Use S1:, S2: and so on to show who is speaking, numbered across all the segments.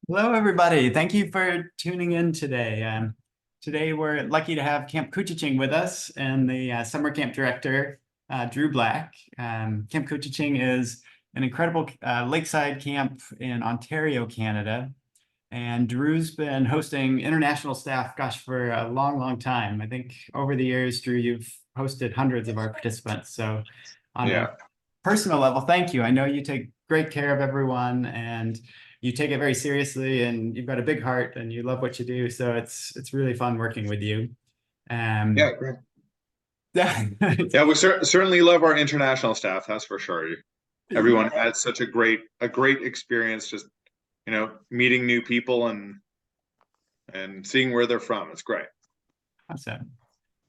S1: Hello, everybody. Thank you for tuning in today. Today, we're lucky to have Camp Couchiching with us and the summer camp director, Drew Black. Camp Couchiching is an incredible lakeside camp in Ontario, Canada. And Drew's been hosting international staff, gosh, for a long, long time. I think over the years, Drew, you've hosted hundreds of our participants. So on a
S2: Yeah.
S1: personal level, thank you. I know you take great care of everyone and you take it very seriously and you've got a big heart and you love what you do. So it's really fun working with you. Um,
S2: Yeah, great.
S1: yeah,
S2: Yeah, we certainly love our international staff, that's for sure. Everyone had such a great experience just, meeting new people and seeing where they're from. It's great.
S1: awesome.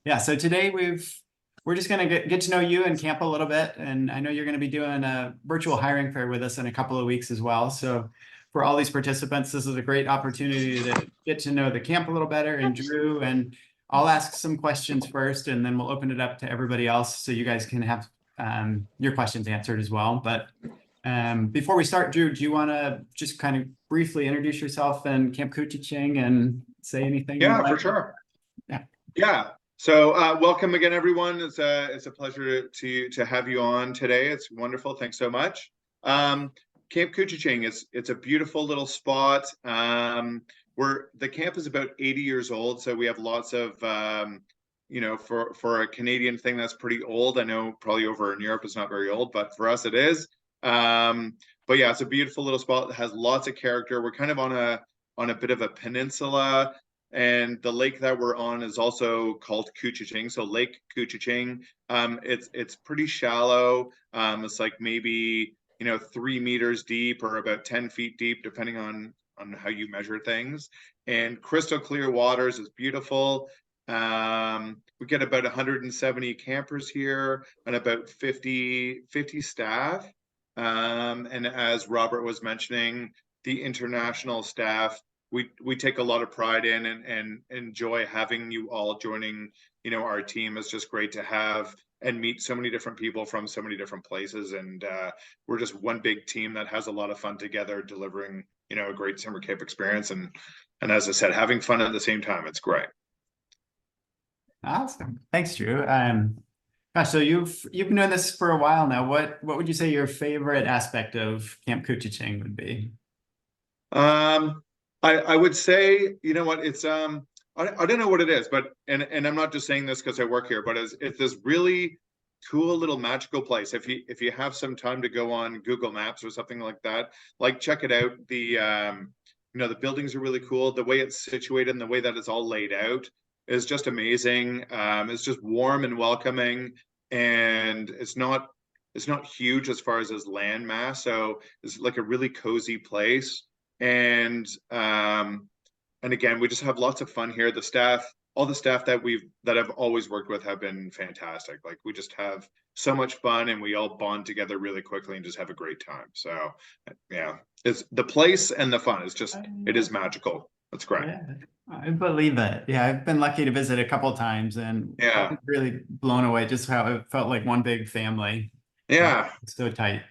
S1: Yeah, so today we're just gonna get to know you and camp a little bit, and I know you're gonna be doing a virtual hiring fair with us in a couple of weeks as well. So for all these participants, this is a great opportunity to get to know the camp a little better and Drew, and I'll ask some questions first, and then we'll open it up to everybody else so you guys can have your questions answered as well. But before we start, Drew, do you want to just kind of briefly introduce yourself and Camp Couchiching and say anything you'd
S2: Yeah, for
S1: like?
S2: sure.
S1: Yeah.
S2: Yeah. So welcome again, everyone. It's a pleasure to have you on today. It's wonderful. Thanks so much. Camp Couchiching, it's a beautiful little spot. The camp is about 80 years old, so we have lots of for a Canadian thing that's pretty old. I know probably over in Europe it's not very old, but for us it is. But yeah, it's a beautiful little spot that has lots of character. We're kind of on a bit of a peninsula, and the lake that we're on is also called Couchiching. So Lake Couchiching. It's pretty shallow. It's like maybe 3 meters deep or about 10 feet deep, depending on how you measure things. And crystal clear waters is beautiful. We get about 170 campers here and about 50 staff. And as Robert was mentioning, the international staff, we take a lot of pride in and enjoy having you all joining, our team. Is just great to have and meet so many different people from so many different places. And we're just one big team that has a lot of fun together, delivering, a great summer camp experience. And as I said, having fun at the same time. It's great.
S1: Awesome. Thanks, Drew. Gosh, so you've been doing this for a while now. What would you say your favorite aspect of Camp Couchiching would be?
S2: Um, I would say, you know what, I don't know what it is, but and I'm not just saying this because I work here, but it's this really cool little magical place. If you have some time to go on Google Maps or something like that, like check it out. The buildings are really cool. The way it's situated and the way that it's all laid out is just amazing. It's just warm and welcoming, and it's not huge as far as land mass, so it's like a really cozy place. And again, we just have lots of fun here. All the staff that I've always worked with have been fantastic. Like, we just have so much fun and we all bond together really quickly and just have a great time. So yeah, it's the place and the fun is just, it is magical. That's great.
S1: Yeah, I believe it. Yeah, I've been lucky to visit a couple of times and I
S2: Yeah.
S1: was really blown away just how it felt like one big family.
S2: Yeah.
S1: It's so tight.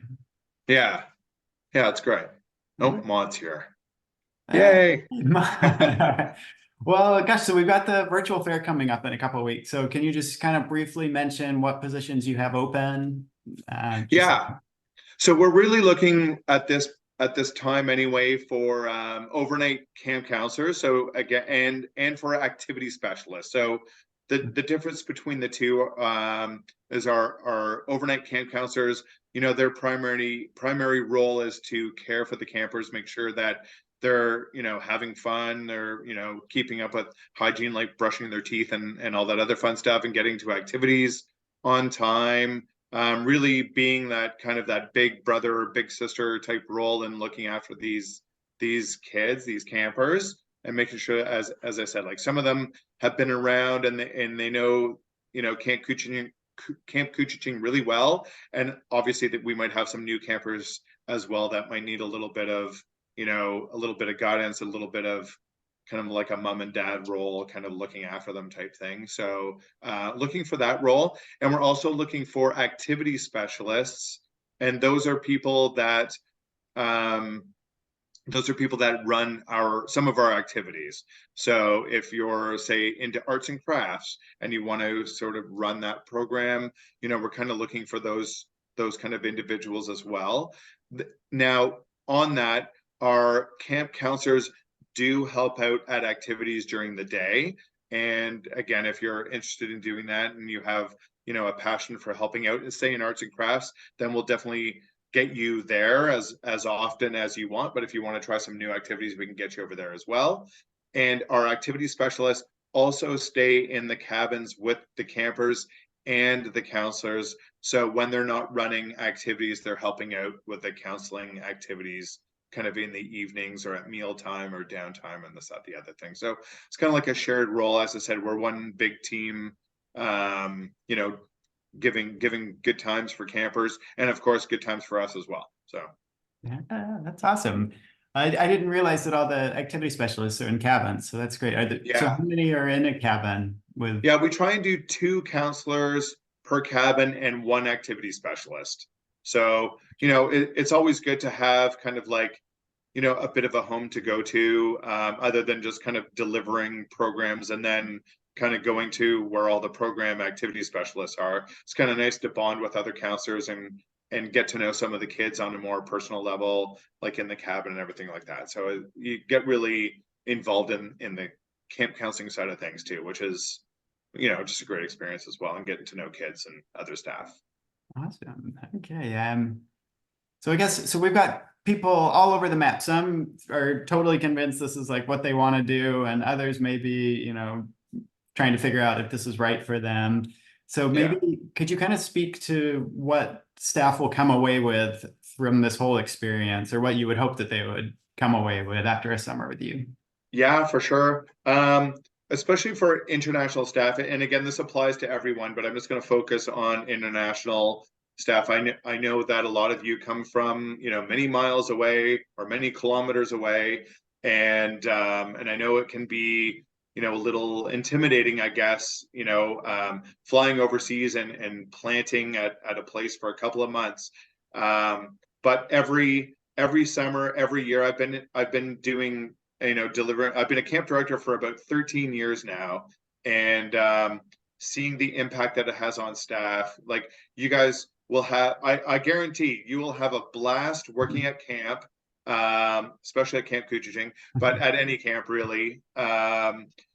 S2: Yeah. Yeah. It's great. Oh,
S1: Uh,
S2: Maud's here. Yay.
S1: Well, gosh, so we've got the virtual fair coming up in a couple of weeks. So can you just kind of briefly mention what positions you have open? Just
S2: Yeah. So we're really looking at this time anyway for overnight camp counselors. So again, and for activity specialists. So the difference between the two is our overnight camp counselors. Their primary role is to care for the campers, make sure that they're having fun, they're keeping up with hygiene, like brushing their teeth and all that other fun stuff, and getting to activities on time, really being that kind of that big brother or big sister type role and looking after these kids, these campers, and making sure, as I said, like, some of them have been around and they know Camp Couchiching really well, and obviously that we might have some new campers as well that might need a little bit of guidance, a little bit of kind of like a mom and dad role, kind of looking after them type thing. So looking for that role. And we're also looking for activity specialists. And those are people that, those are people that run some of our activities. So if you're, say, into arts and crafts and you want to sort of run that program, we're kind of looking for those kind of individuals as well. Now, on that, our camp counselors do help out at activities during the day. And again, if you're interested in doing that and you have, a passion for helping out, say in arts and crafts, then we'll definitely get you there as often as you want. But if you want to try some new activities, we can get you over there as well. And our activity specialists also stay in the cabins with the campers and the counselors. So when they're not running activities, they're helping out with the counseling activities kind of in the evenings or at mealtime or downtime and this, that, the other thing. So it's kind of like a shared role. As I said, we're one big team, giving good times for campers and of course good times for us as well. So
S1: Yeah, that's awesome. I didn't realize that all the activity specialists are in cabins, so that's great. So
S2: yeah,
S1: how many are in a cabin with?
S2: yeah, we try and do 2 counselors per cabin and 1 activity specialist. So it's always good to have kind of like a bit of a home to go to, other than just kind of delivering programs and then kind of going to where all the program activity specialists are. It's kind of nice to bond with other counselors and get to know some of the kids on a more personal level, like in the cabin and everything like that. So you get really involved in the camp counseling side of things too, which is just a great experience as well, and getting to know kids and other staff.
S1: Awesome. Okay. So I guess so we've got people all over the map. Some are totally convinced this is like what they want to do, and others maybe, trying to figure out if this is right for them. So
S2: Yeah.
S1: maybe could you kind of speak to what staff will come away with from this whole experience, or what you would hope that they would come away with after a summer with you?
S2: Yeah, for sure. Especially for international staff. And again, this applies to everyone, but I'm just going to focus on international staff. I know that a lot of you come from, many miles away or many kilometers away. And I know it can be, a little intimidating, I guess, flying overseas and planting at a place for a couple of months. But every summer, every year I've been doing delivering. I've been a camp director for about 13 years now, and seeing the impact that it has on staff, like you guys will have, I guarantee you will have a blast working at camp, especially at Camp Couchiching, but at any camp really.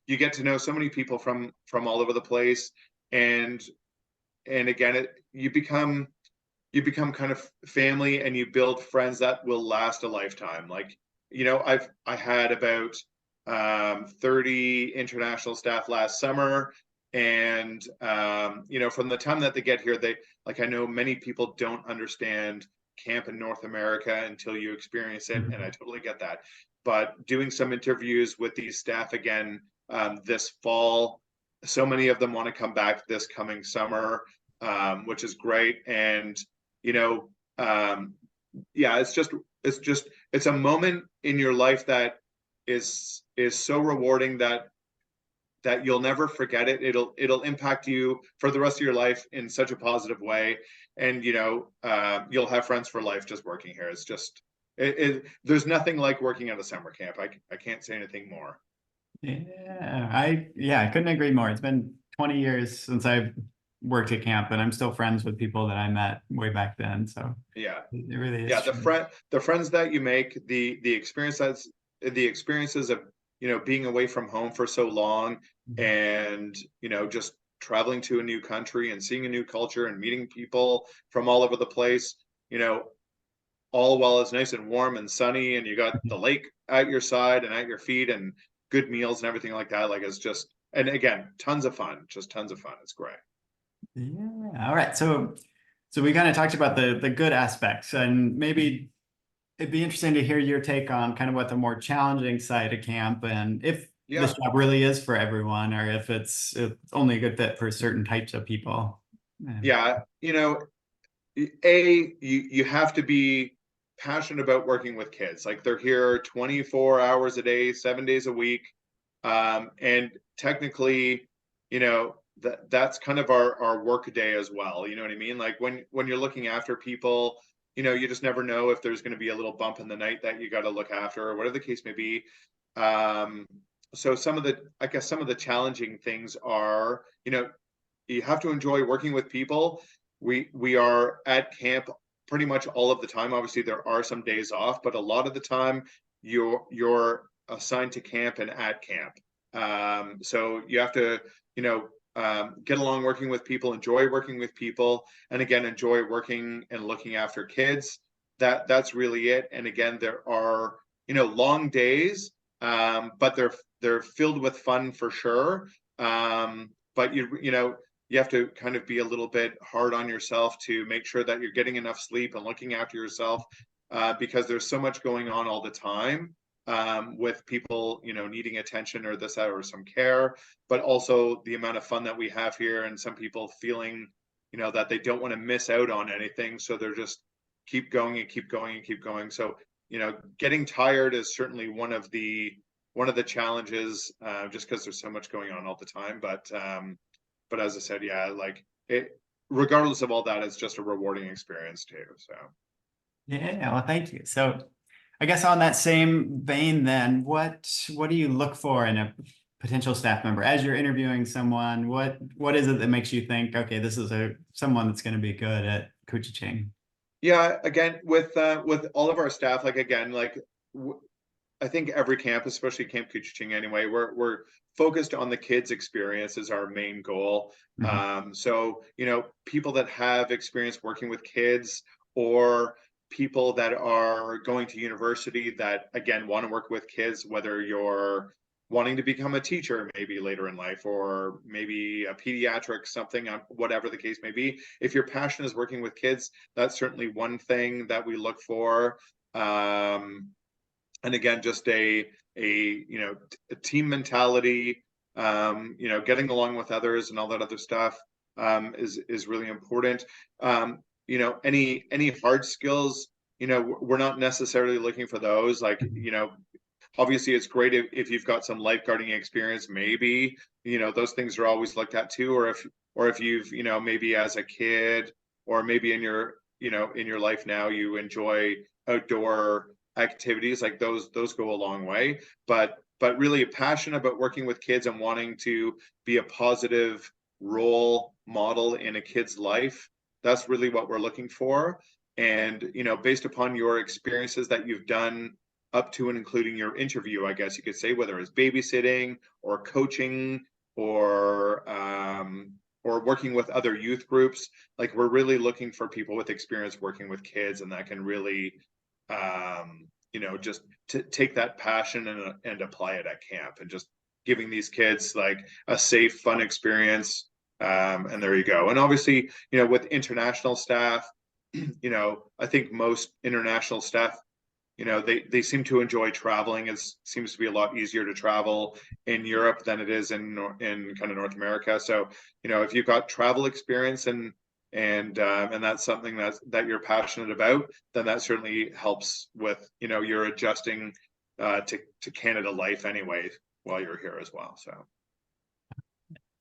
S2: You get to know so many people from all over the place, and again, you become kind of family and you build friends that will last a lifetime. Like, I had about 30 international staff last summer. And, from the time that they get here, I know many people don't understand camp in North America until you experience it. And I totally get that. But doing some interviews with these staff again this fall, so many of them want to come back this coming summer, which is great. And you know, yeah, it's a moment in your life that is so rewarding that you'll never forget it. It'll impact you for the rest of your life in such a positive way, and you'll have friends for life just working here. It's just there's nothing like working at a summer camp. I can't say anything more.
S1: I couldn't agree more. It's been 20 years since I've worked at camp, and I'm still friends with people that I met way back then. So
S2: Yeah.
S1: it really is
S2: Yeah,
S1: true.
S2: the friends that you make, the experiences of being away from home for so long, and just traveling to a new country and seeing a new culture and meeting people from all over the place, you know all while it's nice and warm and sunny and you got the lake at your side and at your feet and good meals and everything like that. Like, it's just, and again, tons of fun, just tons of fun. It's great.
S1: Yeah. All right. So we kind of talked about the good aspects, and maybe it'd be interesting to hear your take on kind of what the more challenging side of camp, and if this
S2: Yeah.
S1: job really is for everyone, or if it's only a good fit for certain types of people. And
S2: Yeah. You have to be passionate about working with kids. Like, they're here 24 hours a day, 7 days a week. And technically, that's kind of our work day as well. You know what I mean? Like, when you're looking after people, you just never know if there's going to be a little bump in the night that you got to look after, or whatever the case may be. Um, so I guess some of the challenging things are, you have to enjoy working with people. We are at camp pretty much all of the time. Obviously, there are some days off, but a lot of the time you're assigned to camp and at camp. So you have to, get along working with people, enjoy working with people, and again, enjoy working and looking after kids. That's really it. And again, there are, long days, but they're filled with fun for sure. But you have to kind of be a little bit hard on yourself to make sure that you're getting enough sleep and looking after yourself, because there's so much going on all the time, with people, needing attention or this, or some care, but also the amount of fun that we have here, and some people feeling, that they don't want to miss out on anything. So they're just keep going and keep going and keep going. So, getting tired is certainly one of the challenges, just because there's so much going on all the time. But as I said, yeah, like it, regardless of all that, it's just a rewarding experience too. So
S1: Yeah, well, thank you. So I guess on that same vein, then, what do you look for in a potential staff member as you're interviewing someone? What is it that makes you think, okay, this is someone that's going to be good at Couchiching?
S2: yeah, again, with all of our staff, like again, like I think every camp, especially Camp Couchiching anyway, we're focused on the kids' experience as our main goal. So, people that have experience working with kids, or people that are going to university that again want to work with kids, whether you're wanting to become a teacher maybe later in life, or maybe a pediatric something, whatever the case may be. If your passion is working with kids, that's certainly one thing that we look for. And again, just a team mentality, getting along with others and all that other stuff, is really important. Any hard skills, we're not necessarily looking for those. Like, obviously it's great if you've got some lifeguarding experience, maybe, those things are always looked at too. Or if you've, maybe as a kid, or maybe in your life now, you enjoy outdoor activities, like those go a long way. But really passionate about working with kids and wanting to be a positive role model in a kid's life, that's really what we're looking for. And based upon your experiences that you've done up to and including your interview, I guess you could say, whether it's babysitting or coaching, or working with other youth groups, like we're really looking for people with experience working with kids, and that can really just to take that passion and apply it at camp, and just giving these kids like a safe, fun experience. And there you go. And obviously, with international staff, I think most international staff, they seem to enjoy traveling. It seems to be a lot easier to travel in Europe than it is in kind of North America. So, if you've got travel experience, and that's something that you're passionate about, then that certainly helps with, you're adjusting to Canada life anyway while you're here as well. So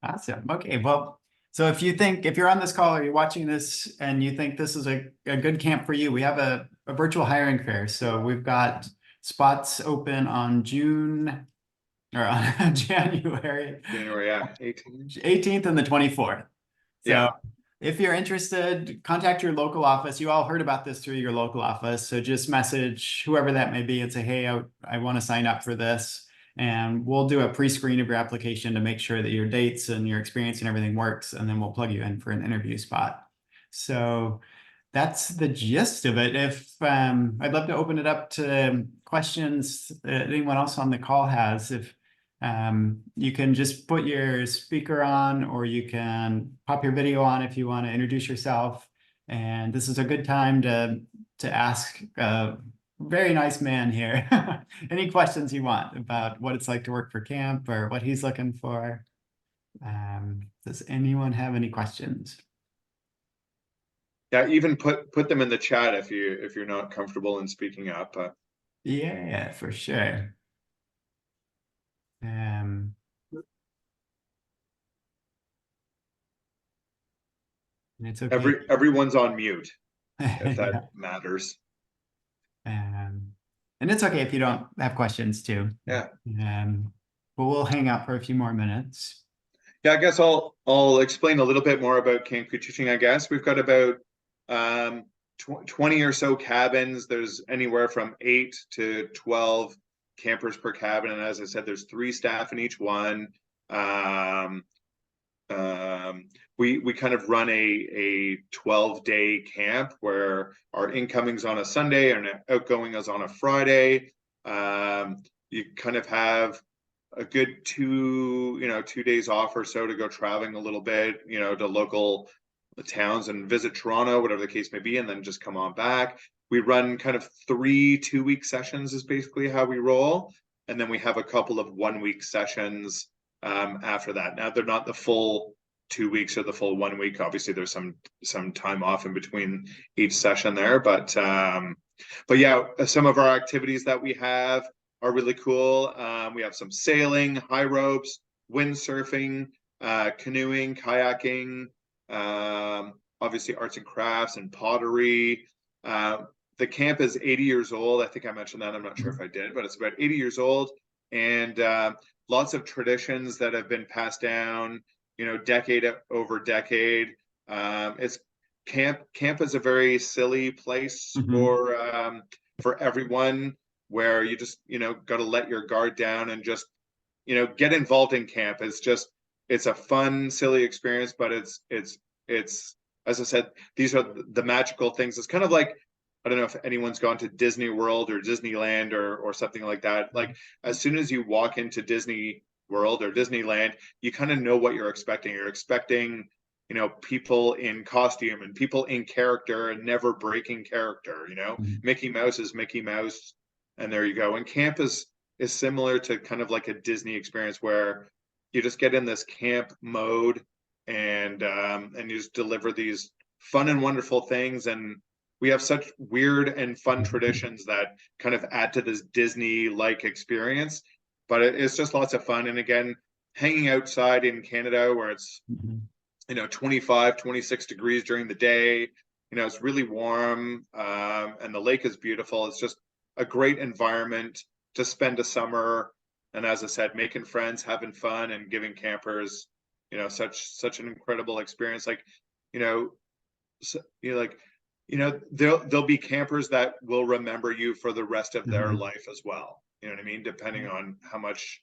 S1: Awesome. Okay, well, so if you're on this call or you're watching this and you think this is a good camp for you, we have a virtual hiring fair. So we've got spots open on June, or on January
S2: January, 18th.
S1: 18th and the 24th. So
S2: Yeah.
S1: if you're interested, contact your local office. You all heard about this through your local office. So just message whoever that may be and say, hey, I want to sign up for this. And we'll do a pre-screen of your application to make sure that your dates and your experience and everything works. And then we'll plug you in for an interview spot. So that's the gist of it. If I'd love to open it up to questions that anyone else on the call has. If you can just put your speaker on, or you can pop your video on if you want to introduce yourself. And this is a good time to ask a very nice man here any questions you want about what it's like to work for camp or what he's looking for. Does anyone have any questions?
S2: Yeah, even put them in the chat if you're not comfortable in speaking up.
S1: Yeah, for sure. It's okay.
S2: Everyone's on mute. if that
S1: Yeah.
S2: matters.
S1: Um, and it's okay if you don't have questions too.
S2: Yeah.
S1: But we'll hang out for a few more minutes.
S2: Yeah, I guess I'll explain a little bit more about Camp Couchiching. I guess we've got about 20 or so cabins. There's anywhere from 8 to 12 campers per cabin, and as I said, there's 3 staff in each one. Um, um, we kind of run a 12-day camp where our incoming's on a Sunday and outgoing is on a Friday. You kind of have a good 2 days off or so to go traveling a little bit, to local towns and visit Toronto, whatever the case may be, and then just come on back. We run kind of 3 2-week sessions is basically how we roll. And then we have a couple of 1-week sessions after that. Now they're not the full 2 weeks or the full 1 week. Obviously there's some time off in between each session there, but yeah, some of our activities that we have are really cool. We have some sailing, high ropes, windsurfing, canoeing, kayaking, obviously arts and crafts and pottery. The camp is 80 years old. I think I mentioned that. I'm not sure if I did, but it's about 80 years old, and lots of traditions that have been passed down, decade over decade. It's camp is a very silly place for everyone, where you just got to let your guard down and just get involved in camp. It's a fun, silly experience, but it's as I said, these are the magical things. It's kind of like, I don't know if anyone's gone to Disney World or Disneyland or something like that. Like, as soon as you walk into Disney World or Disneyland, you kind of know what you're expecting. You're expecting people in costume and people in character and never breaking character. Mickey Mouse is Mickey Mouse, and there you go. And camp is similar to kind of like a Disney experience, where you just get in this camp mode, and you just deliver these fun and wonderful things. And we have such weird and fun traditions that kind of add to this Disney-like experience. But it's just lots of fun. And again, hanging outside in Canada, where it's 25, 26 degrees during the day, it's really warm, and the lake is beautiful. It's just a great environment to spend a summer. And as I said, making friends, having fun, and giving campers such an incredible experience. Like, there'll be campers that will remember you for the rest of their life as well. You know what I mean? Depending on how much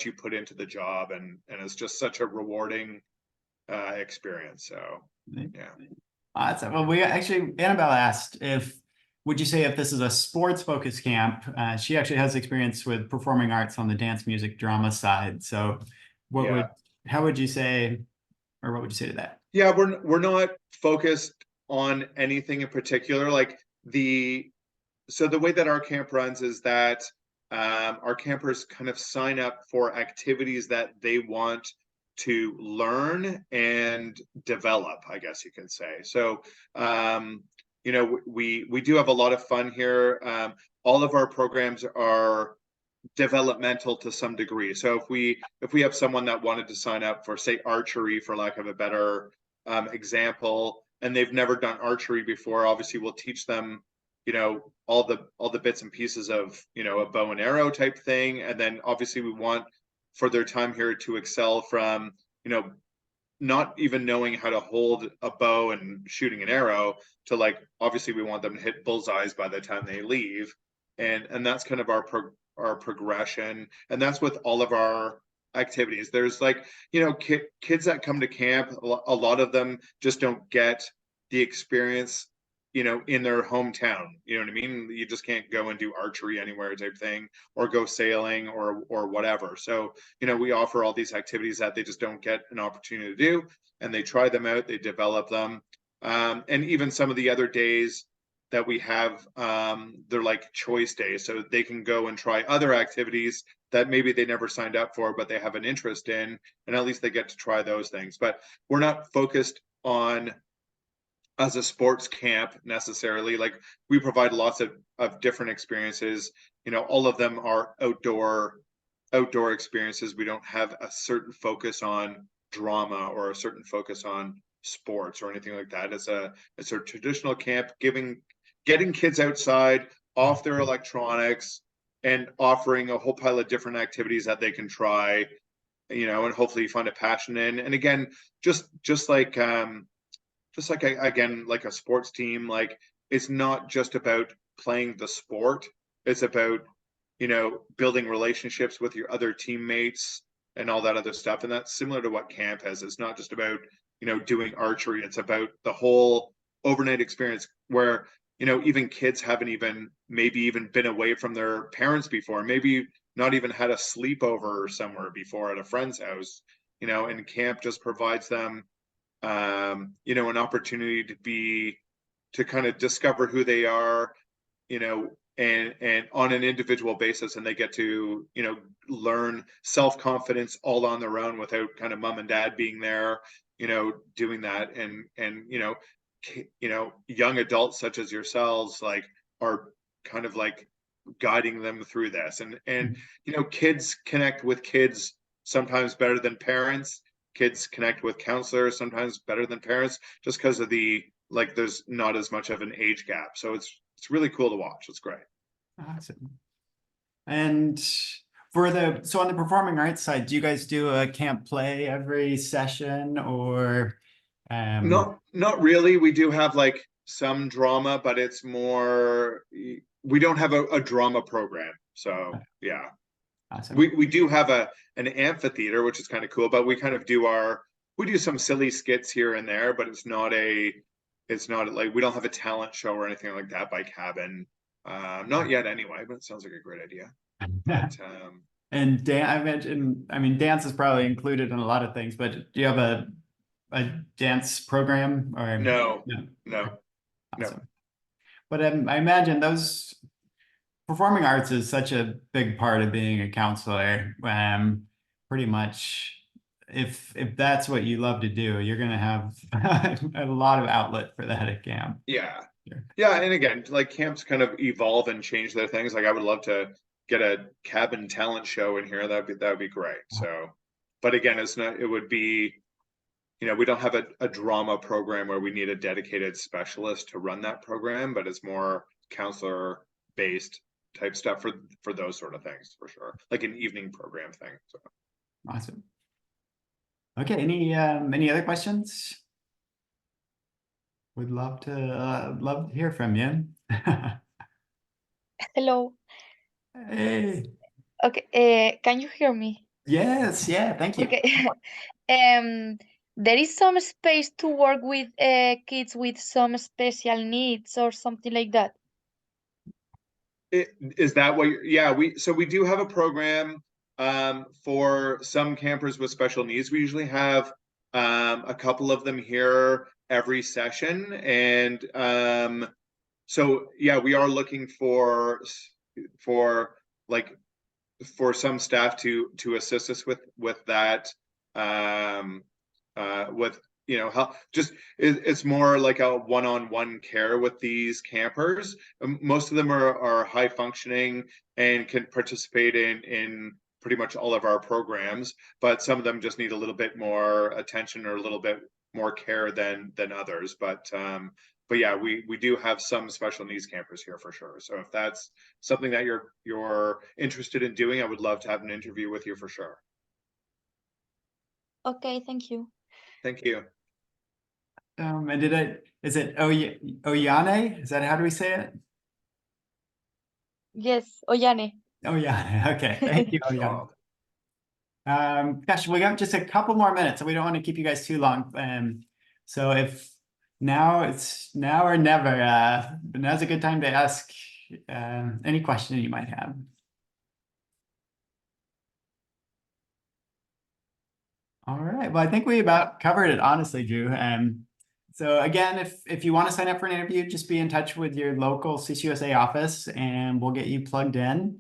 S2: you put into the job, and it's just such a rewarding experience. So yeah.
S1: Awesome. Well, we actually, Annabelle asked would you say if this is a sports focused camp? She actually has experience with performing arts on the dance, music, drama side. So how would you say, or what would you say to that?
S2: Yeah, we're not focused on anything in particular. Like, so the way that our camp runs is that our campers kind of sign up for activities that they want to learn and develop, I guess you could say. So we do have a lot of fun here. All of our programs are developmental to some degree. So if we have someone that wanted to sign up for, say, archery, for lack of a better example, and they've never done archery before, obviously we'll teach them all the bits and pieces of a bow and arrow type thing. And then obviously we want, for their time here, to excel from not even knowing how to hold a bow and shooting an arrow, to, like, obviously we want them to hit bullseyes by the time they leave. And that's kind of our progression. And that's with all of our activities. There's, like, kids that come to camp, a lot of them just don't get the experience in their hometown. You know what I mean? You just can't go and do archery anywhere type thing, or go sailing or whatever. So we offer all these activities that they just don't get an opportunity to do, and they try them out, they develop them. And even some of the other days that we have, they're like choice days, so they can go and try other activities that maybe they never signed up for, but they have an interest in, and at least they get to try those things. But we're not focused on as a sports camp necessarily. Like, we provide lots of different experiences. All of them are outdoor experiences. We don't have a certain focus on drama or a certain focus on sports or anything like that. It's a traditional camp, getting kids outside off their electronics and offering a whole pile of different activities that they can try, and hopefully find a passion in. And again, just like again, like a sports team, like it's not just about playing the sport. It's about, building relationships with your other teammates and all that other stuff. And that's similar to what camp has. It's not just about, doing archery. It's about the whole overnight experience where, even kids haven't maybe even been away from their parents before, maybe not even had a sleepover somewhere before at a friend's house, and camp just provides them, an opportunity to kind of discover who they are, and on an individual basis, and they get to, learn self-confidence all on their own without kind of mom and dad being there, doing that. And young adults such as yourselves, like, are kind of like guiding them through this. And kids connect with kids sometimes better than parents. Kids connect with counselors sometimes better than parents, just because of there's not as much of an age gap. So it's really cool to watch. It's great.
S1: Awesome. And so on the performing arts side, do you guys do a camp play every session, or
S2: Not really. We do have like some drama, but it's more, we don't have a drama program. So yeah.
S1: awesome.
S2: We do have an amphitheater, which is kind of cool, but we kind of we do some silly skits here and there, but it's not like, we don't have a talent show or anything like that by Cabin. Not yet anyway, but it sounds like a great idea. But,
S1: and dance is probably included in a lot of things, but do you have a dance program or
S2: no.
S1: Awesome. But I imagine those performing arts is such a big part of being a counselor. Pretty much, if that's what you love to do, you're gonna have a lot of outlet for that at camp.
S2: Yeah.
S1: Sure.
S2: Yeah, and again, like camps kind of evolve and change their things. Like I would love to get a Cabin talent show in here. That would be great. So, but again, it would be, we don't have a drama program where we need a dedicated specialist to run that program, but it's more counselor based type stuff for those sort of things, for sure. Like an evening program thing. So
S1: awesome. Okay, any other questions? Would love to hear from you.
S3: Hello.
S1: Hey.
S3: Okay, can you hear me?
S1: Yes, yeah, thank you.
S3: Okay. There is some space to work with kids with some special needs or something like that.
S2: Is that what yeah, we do have a program for some campers with special needs. We usually have a couple of them here every session. And so yeah, we are looking for some staff to assist us with that, with help. Just it's more like a one-on-one care with these campers. Most of them are high functioning and can participate in pretty much all of our programs, but some of them just need a little bit more attention or a little bit more care than others. But yeah, we do have some special needs campers here for sure. So if that's something that you're interested in doing, I would love to have an interview with you for sure.
S3: Okay, thank you.
S2: Thank you.
S1: And is it Oyane? Is that how do we say it?
S3: Yes, Oyane.
S1: Oyane. Okay, thank you, Oyane. Gosh, we got just a couple more minutes, so we don't want to keep you guys too long. So if it's now or never, now's a good time to ask any question you might have. All right. Well, I think we about covered it, honestly, Drew. So again, if you want to sign up for an interview, just be in touch with your local CCUSA office and we'll get you plugged in.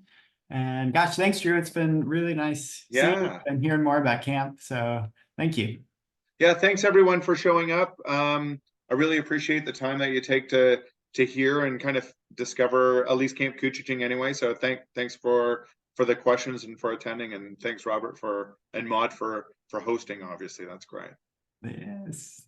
S1: And gosh, thanks, Drew. It's been really nice seeing you and hearing more about camp. So thank you.
S2: Yeah, thanks everyone for showing up. I really appreciate the time that you take to hear and kind of discover at least Camp Couchiching anyway. So thanks for the questions and for attending, and thanks Robert and Maud for hosting. Obviously, that's great.
S1: Yes.